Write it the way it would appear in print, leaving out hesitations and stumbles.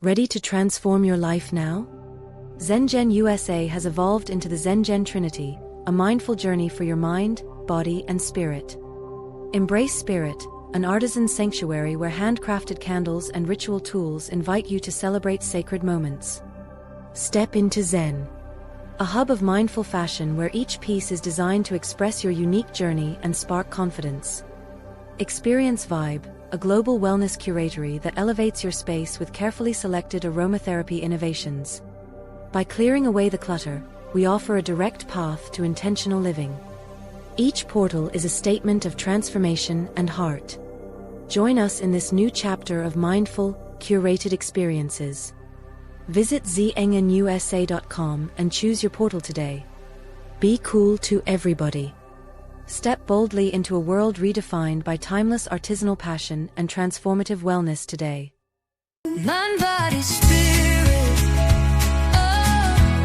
Ready to transform your life now? ZenGen USA has evolved into the ZenGen Trinity, a mindful journey for your mind, body, and spirit. Embrace Spirit, an artisan sanctuary where handcrafted candles and ritual tools invite you to celebrate sacred moments. Step into Zen, a hub of mindful fashion where each piece is designed to express your unique journey and spark confidence. Experience Vibe, a global wellness curatory that elevates your space with carefully selected aromatherapy innovations. By clearing away the clutter, we offer a direct path to intentional living. Each portal is a statement of transformation and heart. Join us in this new chapter of mindful, curated experiences. Visit zengenusa.com and choose your portal today. Be cool to everybody. Step boldly into a world redefined by timeless artisanal passion and transformative wellness today.